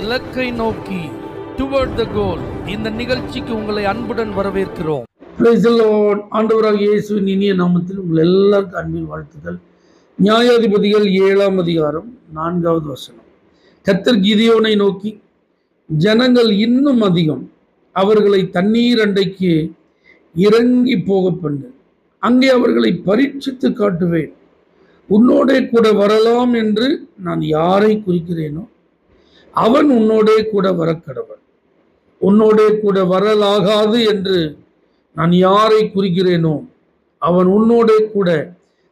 இலக்கை நோக்கி டுவர்ட் த கோல். இந்த நிகழ்ச்சிக்கு உங்களை அன்புடன் வரவேற்கிறோம். Praise the Lord. ஆண்டவராகிய இயேசுவின் இனிய நாமத்தில் உங்கள் எல்லாருக்கும் அன்பின் வாழ்த்துக்கள். நியாயாதிபதிகள் 7ஆம் அதிகாரம் 4வது வசனம். கர்த்தர் கிதியோனை நோக்கி, ஜனங்கள் இன்னும் அதிகம், அவர்களை தண்ணீர் அண்டைக்கு இறங்கி போக பண்ணு, அங்கே அவர்களை பரீட்சித்து காட்டுவேன். உன்னோடே கூட வரலாம் என்று நான் யாரை குறிக்கிறேனோ அவன் உன்னோடே கூட வரக்கடவன். உன்னோடே கூட வரலாகாது என்று நான் யாரை குறிக்கிறேனோ அவன் உன்னோடே கூட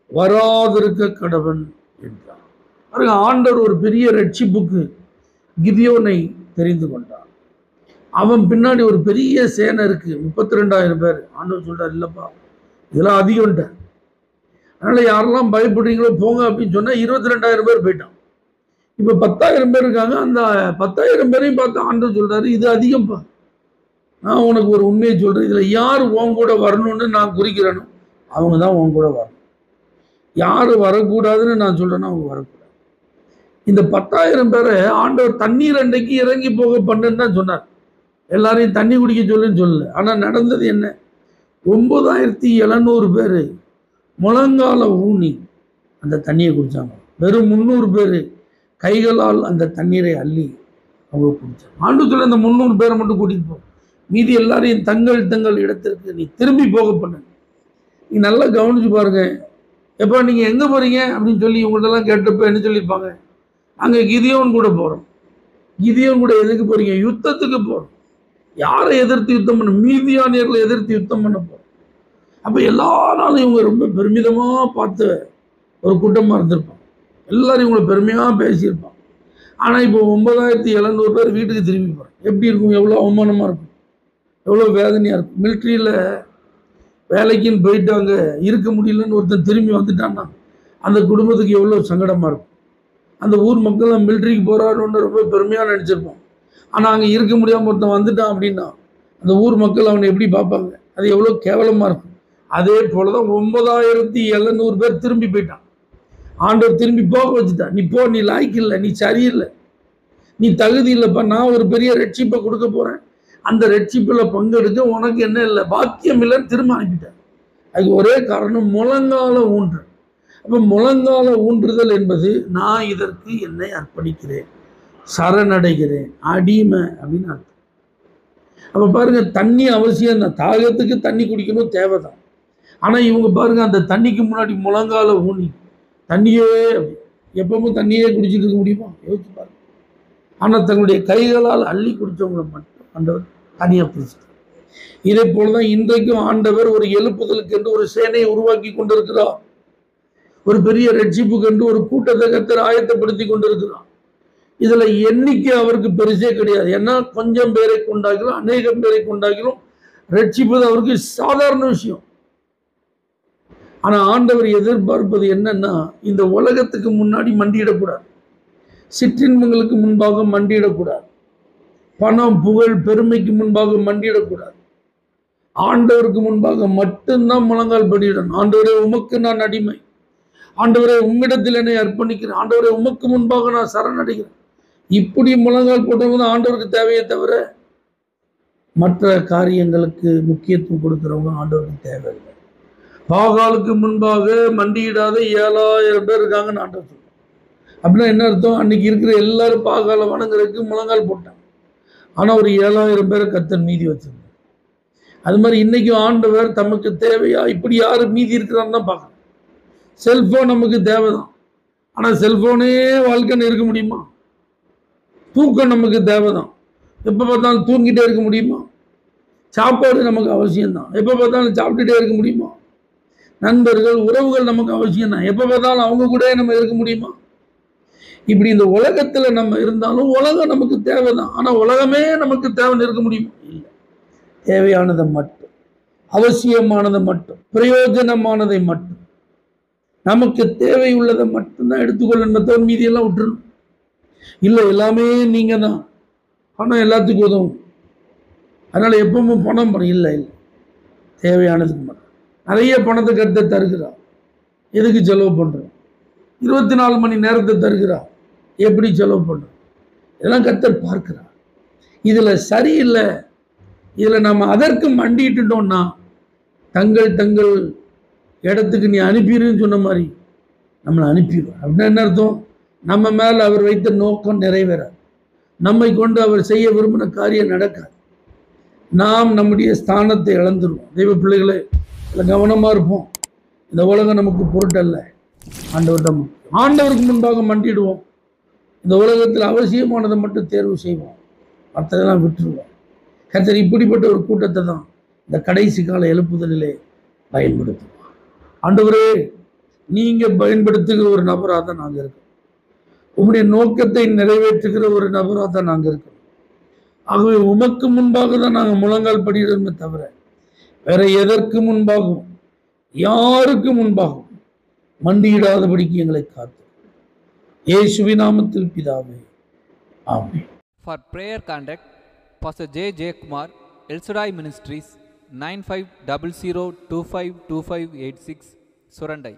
வராதிருக்க கடவன் என்றார். பாருங்க, ஆண்டவர் ஒரு பெரிய ரட்சிப்புக்கு கிதியோனை தெரிந்து கொண்டார். அவன் பின்னாடி ஒரு பெரிய சேனை இருக்கு, 32,000 பேர். ஆண்டவர் சொல்றார், இல்லப்பா இதெல்லாம் அதிகம்ட்ட, அதனால யாரெல்லாம் பயப்படுறீங்களோ போங்க அப்படின்னு சொன்னா 22,000 பேர் போயிட்டான். இப்ப 10,000 பேர் இருக்காங்க. அந்த 10,000 பேரையும் பார்த்து ஆண்டவர் சொல்றாரு, இது அதிகம்ப்பா, நான் உனக்கு ஒரு உண்மையை சொல்றேன், இதுல யார் உன் கூட வரணும்னு நான் குறிக்கிறேனோ அவங்க தான் உன் கூட வரணும். யாரு வரக்கூடாதுன்னு நான் சொல்றேன்னா அவங்க வரக்கூடாது. இந்த 10,000 பேரை ஆண்டவர் தண்ணீர் அண்டைக்கு இறங்கி போக பண்ணுன்னு தான் சொன்னார். எல்லாரையும் தண்ணி குடிக்க சொல்லுன்னு சொல்லல. ஆனா நடந்தது என்ன? 9,700 பேர் முழங்கால ஊனி அந்த தண்ணியை குடிச்சாங்க. வெறும் 300 பேர் கைகளால் அந்த தண்ணீரை அள்ளி அவங்க குடிச்சாங்க. ஆண்டுக்குள்ள இந்த 300 பேரை மட்டும் கூட்டிட்டு போ, மீதி எல்லாரையும் தங்கள் இடத்திற்கு நீ திரும்பி போக பண்ணு. நீ நல்லா கவனிச்சு பாருங்க. எப்போ நீங்க எங்க போறீங்க அப்படின்னு சொல்லி இவங்கள்ட்டெல்லாம் கேட்டப்ப என்ன சொல்லியிருப்பாங்க? அங்க கிதியோன் கூட போறோம். கிதியோன் கூட எதுக்கு போறீங்க? யுத்தத்துக்கு போறோம். யாரை எதிர்த்து யுத்தம் பண்ண? மீதியானியர்களை எதிர்த்து யுத்தம் பண்ண போறோம். அப்ப எல்லா நாளும் இவங்க ரொம்ப பெருமிதமா பார்த்த ஒரு கூட்டமா இருந்திருப்பாங்க. எல்லாரும் இவங்களை பெருமையா பேசியிருப்பாங்க. ஆனா இப்போ 9,700 பேர் வீட்டுக்கு திரும்பி போறாங்க. எப்படி இருக்கும்? எவ்வளவு அவமானமா இருக்கும், எவ்வளவு வேதனையா இருக்கும். மிலிட்ரியில வேலைக்குன்னு போயிட்டாங்க, இருக்க முடியலன்னு ஒருத்தன் திரும்பி வந்துட்டான்னா அந்த குடும்பத்துக்கு எவ்வளவு சங்கடமா இருக்கும். அந்த ஊர் மக்கள் மிலிட்ரிக்கு போறாருன்னு ரொம்ப பெருமையா நினைச்சிருப்போம். ஆனா அங்க இருக்க முடியாம ஒருத்தன் வந்துட்டான் அப்படின்னா அந்த ஊர் மக்கள் அவனை எப்படி பார்ப்பாங்க? அது எவ்வளவு கேவலமா இருக்கும். அதே போலதான் 9,700 பேர் திரும்பி போயிட்டான். ஆண்டவர் திரும்பி போக வச்சுட்டான். நீ போ, நீ லாய்க்கு இல்லை, நீ சரியில்லை, நீ தகுதி இல்லைப்பா, நான் ஒரு பெரிய ரட்சிப்பை கொடுக்க போறேன், அந்த ரட்சிப்புல பங்கெடுக்க உனக்கு என்ன இல்லை, பாக்கியம் இல்லைன்னு திரும்ப அனுப்பிட்டார். அதுக்கு ஒரே காரணம் முழங்கால ஊன்று. அப்ப முழங்கால ஊன்றுதல் என்பது நான் இதற்கு என்னை அர்ப்பணிக்கிறேன், சரணடைகிறேன், அடிமை அப்படின்னு அர்த்தம். அப்ப பாருங்க, தண்ணி அவசியம் தான், தாகத்துக்கு தண்ணி குடிக்கணும், தேவைதான். ஆனா இவங்க பாருங்க, அந்த தண்ணிக்கு முன்னாடி முழங்கால ஊனி தண்ணியே எப்பவும் தண்ணியே குடிச்சிட்டு இருக்க முடியுமா? யோசிச்சு பாருங்க. ஆனா தங்களுடைய கைகளால் அள்ளி குடிச்சவங்களை மட்டும் ஆண்டவர் தனியா பிடிச்சிட்டார். இதே போலதான் இன்றைக்கும் ஆண்டவர் ஒரு எழுப்புதலுக்கு என்று ஒரு சேனையை உருவாக்கி கொண்டிருக்கிறார். ஒரு பெரிய ரட்சிப்புக்கு என்று ஒரு கூட்டத்தை கர்த்தர் ஆயத்தப்படுத்தி கொண்டிருக்கிறார். இதுல எண்ணிக்கை அவருக்கு பெருசே கிடையாது. ஏன்னா கொஞ்சம் பேரை கொண்டாகிலும் அநேகம் பேரை கொண்டாகிலும் ரட்சிப்பது அவருக்கு சாதாரண விஷயம். ஆனா ஆண்டவர் எதிர்பார்ப்பது என்னன்னா, இந்த உலகத்துக்கு முன்னாடி மண்டியிடக்கூடாது, சிற்றின்பங்களுக்கு முன்பாக மண்டியிடக்கூடாது, பணம் புகழ் பெருமைக்கு முன்பாக மண்டியிடக்கூடாது. ஆண்டவருக்கு முன்பாக மட்டும்தான் முழங்கால் படியிடணும். ஆண்டவரே உமக்கு நான் அடிமை, ஆண்டவரே உம்மிடத்தில் என்னை அர்ப்பணிக்கிறேன், ஆண்டவரே உமக்கு முன்பாக நான் சரணடைகிறேன். இப்படி முழங்கால் போட்டவங்க தான் ஆண்டவருக்கு தேவையே தவிர மற்ற காரியங்களுக்கு முக்கியத்துவம் கொடுக்கிறவங்க ஆண்டவருக்கு தேவையில்லை. பாகாலுக்கு முன்பாக மண்டியிடாத 7,000 பேர் இருக்காங்கன்னு ஆண்டவர் சொல்றார். அப்படின்னா என்ன அர்த்தம்? அன்னைக்கு இருக்கிற எல்லாரும் பாகால வணங்குறதுக்கு முழங்கால் போட்டாங்க. ஆனா ஒரு 7,000 பேரை கர்த்தர் மீதி வச்சிருந்தார். அது மாதிரி இன்னைக்கும் ஆண்டவர் தமக்கு தேவையா இப்படி யாரு மீதி இருக்கிறான்னு தான் பார்க்கணும். செல்போன் நமக்கு தேவைதான், ஆனா செல்போனே வாழ்க்கைன்னு இருக்க முடியுமா? தூக்கம் நமக்கு தேவைதான், எப்ப பார்த்தாலும் தூங்கிட்டே இருக்க முடியுமா? சாப்பாடு நமக்கு அவசியம்தான், எப்ப பார்த்தாலும் சாப்பிட்டுட்டே இருக்க முடியுமா? நண்பர்கள் உறவுகள் நமக்கு அவசியம் தான், எப்ப பார்த்தாலும் அவங்க கூட நம்ம இருக்க முடியுமா? இப்படி இந்த உலகத்துல நம்ம இருந்தாலும் உலகம் நமக்கு தேவைதான், ஆனா உலகமே நமக்கு தேவைன்னு இருக்க முடியுமா? இல்லை. தேவையானதை மட்டும், அவசியமானதை மட்டும், பிரயோஜனமானதை மட்டும், நமக்கு தேவை உள்ளதை மட்டும்தான் எடுத்துக்கொள்ளணும். மீதியெல்லாம் விட்டுருணும். இல்லை எல்லாமே நீங்க தான், பணம் எல்லாத்துக்கும் உதவும், அதனால எப்பவும் பணம் இல்லை இல்லை, தேவையானதுக்கு மட்டும். நிறைய பணத்தை கர்த்தர் தருகிறார், எதுக்கு செலவு பண்றோம்? 24 மணி நேரத்தை தருகிறார், எப்படி செலவு பண்றோம்? இதெல்லாம் கர்த்தர் பார்க்கிறார். இதுல சரியில்லை, இதுல நம்ம அதற்கு மண்டிட்டுட்டோம்னா தங்கள் தங்கள் இடத்துக்கு நீ அனுப்பிடுன்னு சொன்ன மாதிரி நம்மளை அனுப்பிடுவார். அப்படின்னா என்ன அர்த்தம்? நம்ம மேல அவர் வைத்த நோக்கம் நிறைவேறாது, நம்மை கொண்டு அவர் செய்ய விரும்பின காரியம் நடக்காது, நாம் நம்முடைய ஸ்தானத்தை இழந்துருவோம். தெய்வ பிள்ளைகளே, இதில் கவனமா இருப்போம். இந்த உலகம் நமக்கு பொருட்டல்ல, ஆண்டவருக்கு முன்பாக மண்டிடுவோம். இந்த உலகத்தில் அவசியமானதை மட்டும் தேர்வு செய்வோம், மற்றதெல்லாம் விட்டுருவோம். கர்த்தர் இப்படிப்பட்ட ஒரு கூட்டத்தை தான் இந்த கடைசி கால எழுப்புதலிலே பயன்படுத்துவோம். ஆண்டவரே, நீங்க பயன்படுத்துகிற ஒரு நபராக தான் நாங்கள் இருக்கோம், உங்களுடைய நோக்கத்தை நிறைவேற்றுகிற ஒரு நபராக தான் நாங்கள் இருக்கோம். ஆகவே உமக்கு முன்பாக தான் நாங்கள் முழங்கால் படிக்கிறோமே தவிர வேற எதற்கு முன்பாகவும் யாருக்கு முன்பாகவும் மண்டியிடாதபடிக்கு எங்களை காத்து இயேசுவின் நாமத்தில் பிதாவே, ஆமென். For prayer contact, Pastor J. J. Kumar, El Shaddai Ministries, 9500252586, Surandai.